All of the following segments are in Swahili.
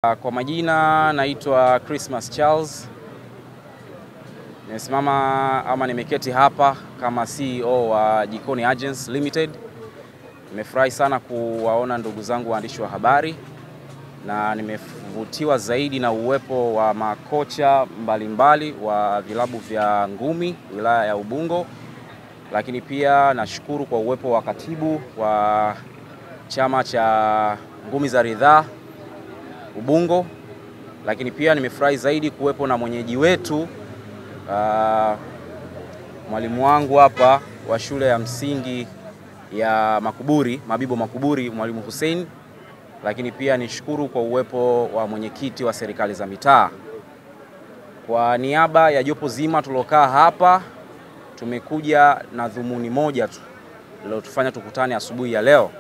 Kwa majina naitwa Christmas Charles. Nimesimama ama nimeketi hapa kama CEO wa Jikoni Agents Limited. Nimefurahi sana kuwaona ndugu zangu waandishi wa habari na nimevutiwa zaidi na uwepo wa makocha mbalimbali wa vilabu vya ngumi wilaya ya Ubungo, lakini pia nashukuru kwa uwepo wa katibu wa chama cha ngumi za ridhaa Ubungo, lakini pia nimefurahi zaidi kuwepo na mwenyeji wetu mwalimu wangu hapa wa shule ya msingi ya Makuburi, Mabibo Makuburi, mwalimu Hussein, lakini pia nishukuru kwa uwepo wa mwenyekiti wa serikali za mitaa. Kwa niaba ya jopo zima tulokaa hapa, tumekuja na dhumuni moja tu leo tufanya tukutane asubuhi ya leo.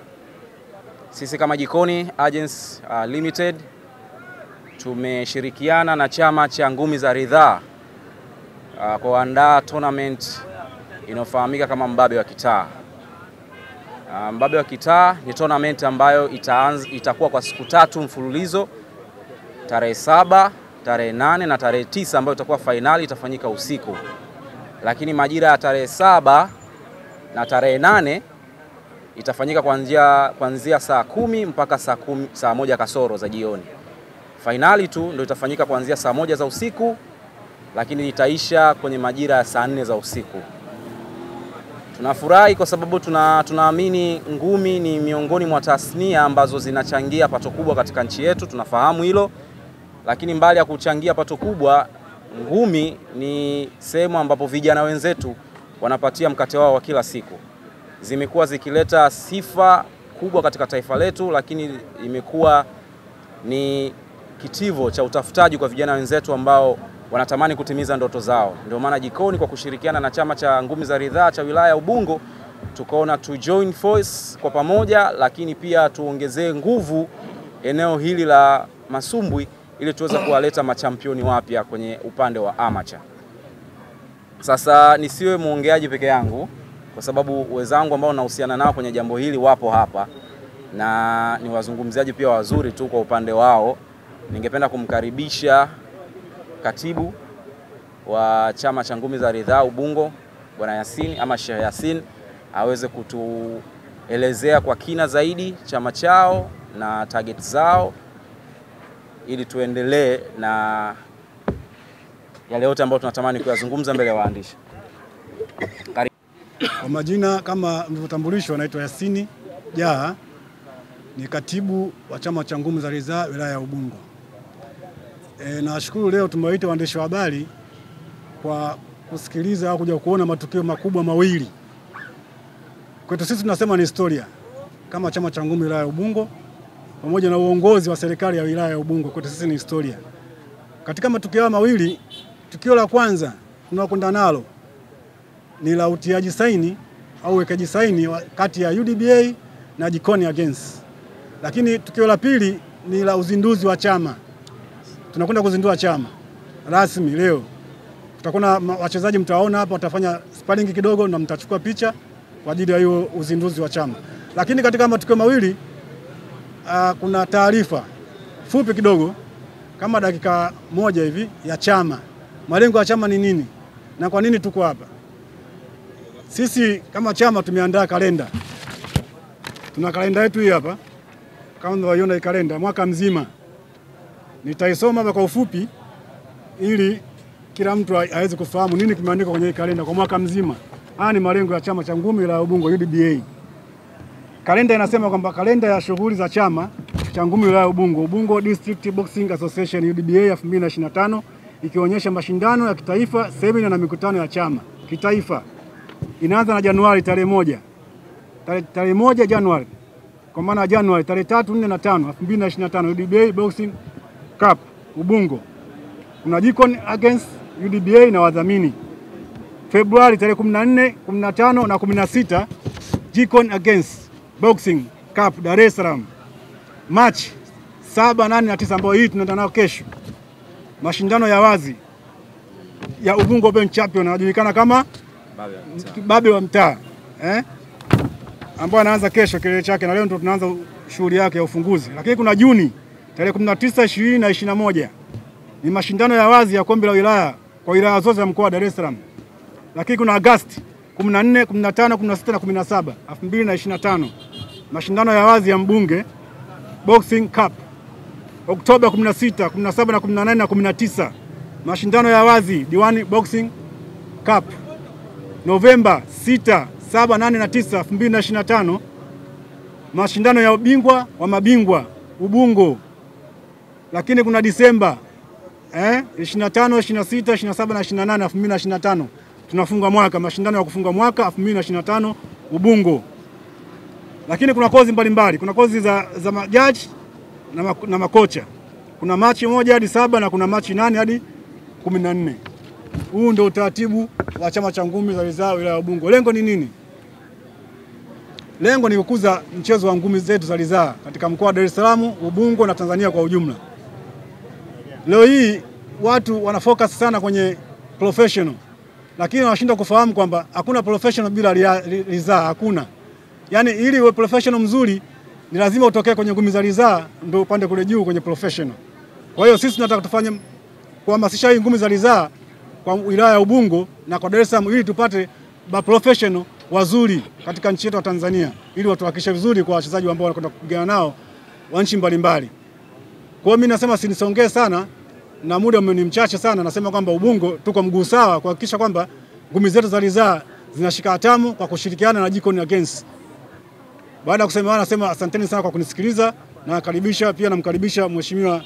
Sisi kama Jikoni Agents Limited tumeshirikiana na chama cha ngumi za ridhaa kuandaa tournament inayofahamika kama Mbabe wa Kitaa. Mbabe wa Kitaa ni tournament ambayo itakuwa kwa siku 3 mfululizo, tarehe 7, tarehe 8 na tarehe 9, ambayo itakuwa finali itafanyika usiku. Lakini majira ya tarehe 7 na tarehe 8 itafanyika kuanzia saa 10 mpaka saa 1 kasoro za jioni. Finali tu ndio itafanyika kuanzia saa 1 za usiku, lakini itaisha kwenye majira ya saa 4 za usiku. Tunafurahi kwa sababu tunaamini ngumi ni miongoni mwa tasnia ambazo zinachangia pato kubwa katika nchi yetu, tunafahamu hilo. Lakini mbali ya kuchangia pato kubwa, ngumi ni sehemu ambapo vijana wenzetu wanapatia mkate wao wa kila siku. Zimekuwa zikileta sifa kubwa katika taifa letu, lakini imekuwa ni kitivo cha utafutaji kwa vijana wenzetu ambao wanatamani kutimiza ndoto zao. Ndio maana Jikoni kwa kushirikiana na chama cha ngumi za ridhaa cha wilaya ya Ubungo tukaona to join force kwa pamoja, lakini pia tuongezee nguvu eneo hili la masumbwi ili tuweze kuwaleta machampioni wapya kwenye upande wa amateur. Sasa nisiwe muongeaji peke yangu, kwa sababu wenzangu ambao nahusiana nao kwenye jambo hili wapo hapa na ni wazungumzaji pia wazuri tu kwa upande wao. Ningependa kumkaribisha katibu wa chama cha ngumi za ridhaa Ubungo, Bwana Yasin ama Sheikh Yasin, aweze kutuelezea kwa kina zaidi chama chao na target zao ili tuendelee na yale yote ambayo tunatamani kuyazungumza mbele ya waandishi. Kwa majina kama mlivyotambulishwa, naitwa Yasini Jaha, ni katibu wa chama cha ngumi za ridhaa wilaya ya Ubungo. Nashukuru leo tumewaita waandishi wa habari kwa kusikiliza au kuja kuona matukio makubwa mawili. Kwetu sisi tunasema ni historia kama chama cha ngumi wilaya ya Ubungo pamoja na uongozi wa serikali ya wilaya ya Ubungo. Kwetu sisi ni historia. Katika matukio mawili, tukio la kwanza tunakwenda nalo ni la utiaji saini au wekaji saini kati ya UDBA na Jikoni Agents. Lakini tukio la pili ni la uzinduzi wa chama. Tunakwenda kuzindua chama rasmi leo. Tutakuwa wachezaji mtaona hapa, watafanya sparring kidogo na mtachukua picha kwa ajili ya hiyo uzinduzi wa chama. Lakini katika matukio mawili kuna taarifa fupi kidogo kama dakika 1 hivi ya chama. Malengo ya chama ni nini na kwa nini tuko hapa? Sisi kama chama tumeandaa kalenda. Tuna kalenda yetu hii hapa. Kama unaiona hii kalenda mwaka mzima. Nitaisoma kwa ufupi ili kila mtu aweze kufahamu nini kimeandikwa kwenye kalenda kwa mwaka mzima. Haya ni malengo ya chama cha ngumi la Ubungo UDBA. Kalenda inasema kwamba kalenda ya shughuli za chama cha ngumi la Ubungo, Ubungo District Boxing Association UDBA 2025, ikionyesha mashindano ya kitaifa, semina na mikutano ya chama kitaifa. Inaanza na Januari tarehe 1. Tarehe 1 Januari. Kwa maana Januari tarehe 3, 4 na 5 2025 UDBA Boxing Cup Ubungo. Kuna Jikoni Agents UDBA na wadhamini. Februari tarehe 14, 15 na 16 Jikoni Agents Boxing Cup Dar es Salaam. March 7, 8 na 9 ambayo hii tunaenda nayo kesho. Mashindano ya wazi ya Ubungo Open Champion yanajulikana kama Mbabe wa Mtaa. Ambao anaanza kesho kilele chake, na leo ndio tunaanza shughuli yake ya ufunguzi. Lakini kuna Juni Tarehe 19, 20 na 21 ni mashindano ya wazi ya kombe la wilaya kwa wilaya zote za mkoa wa Dar es Salaam. Lakini kuna Agosti 14, 15, 16 na 17, 2025 mashindano ya wazi ya mbunge Boxing Cup. Oktoba 16, 17 na 18 na 19 mashindano ya wazi Diwani Boxing Cup. Novemba 6, 7, 8 na 9, 2025 mashindano ya ubingwa wa mabingwa Ubungo. Lakini kuna Disemba 25, 26, 27 na 28, 2025 tunafunga mwaka, mashindano ya kufunga mwaka 2025 Ubungo. Lakini kuna kozi mbalimbali, kuna kozi za majaji na makocha. Kuna Machi 1 hadi 7 na kuna Machi 8 hadi 14. Huu ndio utaratibu wa chama cha ngumi za ridhaa wilaya ya Ubungo. Lengo ni nini? Lengo ni kukuza mchezo wa ngumi zetu za ridhaa katika mkoa wa Dar es Salaam, Ubungo na Tanzania kwa ujumla. Leo hii watu wanafocus sana kwenye professional, lakini wanashindwa kufahamu kwamba hakuna professional bila ridhaa, hakuna. Yaani ili uwe professional mzuri ni lazima utokee kwenye ngumi za ridhaa ndio upande kule juu kwenye professional. Kwa hiyo sisi tunataka tufanye kuhamasisha hii ngumi za ridhaa kwa wilaya ya Ubungo na kwa Dar es Salaam ili tupate professional wazuri katika nchi yetu ya Tanzania, ili watuhakikishe vizuri kwa wachezaji ambao wanakwenda kupigana nao wa nchi mbalimbali. Kwa hiyo mimi nasema sinisongee sana na muda ni mchache sana, nasema kwamba Ubungo tuko mguu sawa kuhakikisha kwamba ngumi zetu za ridhaa zinashika hatamu kwa kushirikiana na Jikoni Against. Baada ya kusema nasema asanteni sana kwa kunisikiliza na nakaribisha pia namkaribisha mheshimiwa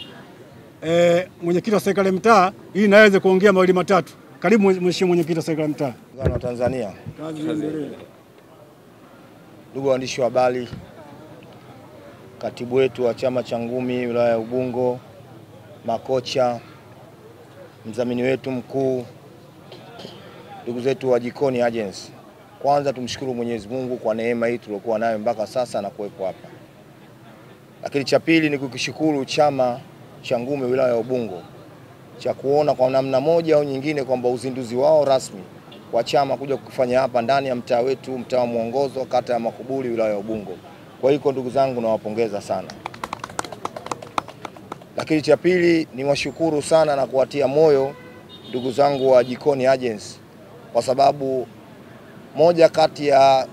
mwenyekiti wa serikali ya mtaa ili naweze kuongea mawili matatu. Karibu mheshimiwa mwenyekiti wa serikali ya mtaa. Muungano wa Tanzania. Ndugu waandishi wa habari, katibu wetu wa chama cha ngumi wilaya ya Ubungo, makocha, mdhamini wetu mkuu, ndugu zetu wa Jikoni Agency. Kwanza tumshukuru Mwenyezi Mungu kwa neema hii tuliyokuwa nayo mpaka sasa na kuwepo hapa. Lakini cha pili ni kukishukuru chama cha ngumi wilaya ya Ubungo cha kuona kwa namna moja au nyingine kwamba uzinduzi wao rasmi wa chama kuja kufanya hapa ndani ya mtaa wetu, mtaa wa Muongozo, kata ya Makuburi, wilaya ya Ubungo. Kwa hiyo ndugu zangu nawapongeza sana. Lakini cha pili ni washukuru sana na kuwatia moyo ndugu zangu wa Jikoni Agency, kwa sababu moja kati ya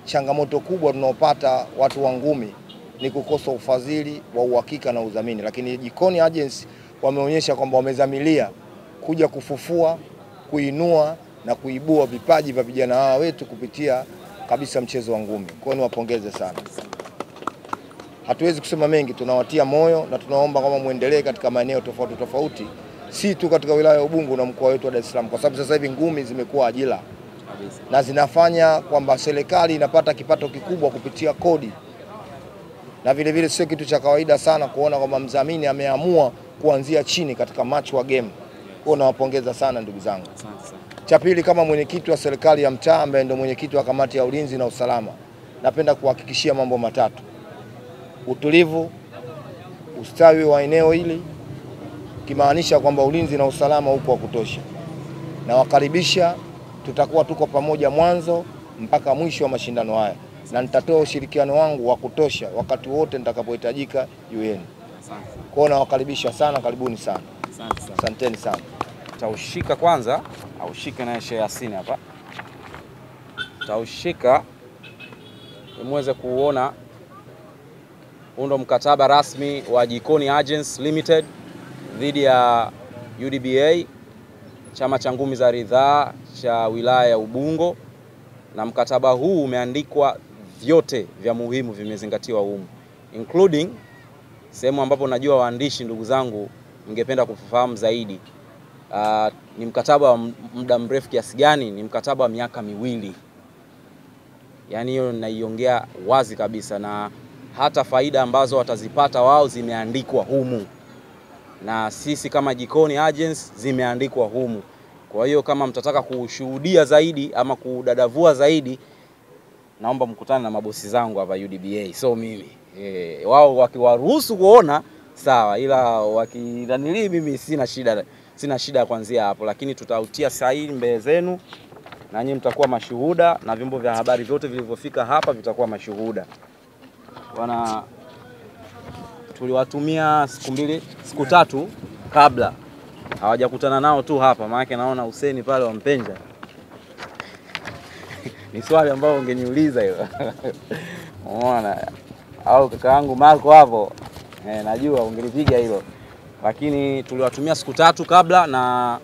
changamoto kubwa tunaopata watu wa ngumi ni kukosa ufadhili wa uhakika na udhamini, lakini Jikoni Agency wameonyesha kwamba wamezamilia kuja kufufua, kuinua na kuibua vipaji vya vijana hawa wetu kupitia kabisa mchezo wa ngumi. Kwa hiyo niwapongeze sana. Hatuwezi kusema mengi, tunawatia moyo na tunaomba kama muendelee katika maeneo tofauti tofauti, si tu katika wilaya ya Ubungo na mkoa wetu wa Dar es Salaam, kwa sababu sasa hivi ngumi zimekuwa ajira na zinafanya kwamba serikali inapata kipato kikubwa kupitia kodi, na vile vile sio kitu cha kawaida sana kuona kwamba mdhamini ameamua kuanzia chini katika match wa game. Kwa nawapongeza sana ndugu zangu. Cha pili, kama mwenyekiti wa serikali ya mtaa ambaye ndio mwenyekiti wa kamati ya ulinzi na usalama, napenda kuhakikishia mambo matatu: utulivu, ustawi wa eneo hili, kimaanisha kwamba ulinzi na usalama uko wa kutosha. Na wakaribisha, tutakuwa tuko pamoja mwanzo mpaka mwisho wa mashindano haya, na nitatoa ushirikiano wangu wa kutosha wakati wote nitakapohitajika UN. Kwa na wakaribisha sana, karibuni sana. Asanteni sana. Taushika kwanza, aushike na Sheikh Yasin hapa. Taushika muweze kuona undo mkataba rasmi wa Jikoni Agency Limited dhidi ya UDBA, chama cha ngumi za ridhaa cha wilaya ya Ubungo, na mkataba huu umeandikwa vyote vya muhimu vimezingatiwa humu, including sehemu ambapo najua waandishi ndugu zangu ningependa kufahamu zaidi. Ni mkataba wa muda mrefu kiasi gani? Ni mkataba wa miaka 2. Yaani hiyo naiongea wazi kabisa, na hata faida ambazo watazipata wao zimeandikwa humu, na sisi kama Jikoni Agency zimeandikwa humu. Kwa hiyo kama mtataka kushuhudia zaidi ama kudadavua zaidi, naomba mkutane na mabosi zangu hapa UDBA, so mimi wao wakiwaruhusu kuona sawa, ila wakidanili mimi sina shida kuanzia hapo, lakini tutautia sahihi mbele zenu na nyinyi mtakuwa mashuhuda, na vyombo vya habari vyote vilivyofika hapa vitakuwa mashuhuda. Bwana, tuliwatumia siku tatu kabla, hawajakutana nao tu hapa, maana naona Hussein pale wampenja. Ni swali ambao ungeniuliza hilo. Umeona? Au kaka yangu Marco hapo, najua ungenipiga hilo. Lakini tuliwatumia siku tatu kabla, na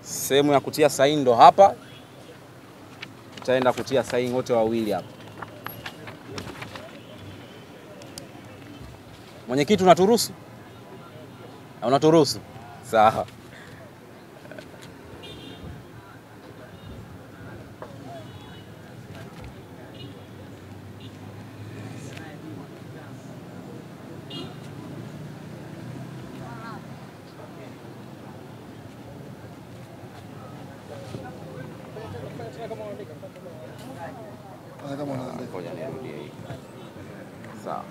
sehemu ya kutia saini ndo hapa. Tutaenda kutia saini wote wawili hapa. Mwenyekiti, unaturuhusu? Unaturuhusu? Sawa. Ngoja nirudie hii. Sawa.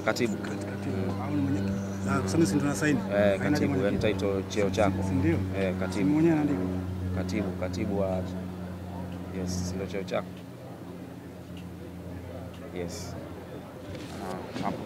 Katibu. Au ni mwenyekiti? Kusema sisi tuna saini. Katibu, yani title cheo chako. Ndio. Katibu. Mwenyewe anaandika. Katibu wa yes, ndio cheo chako. Yes. Hapo.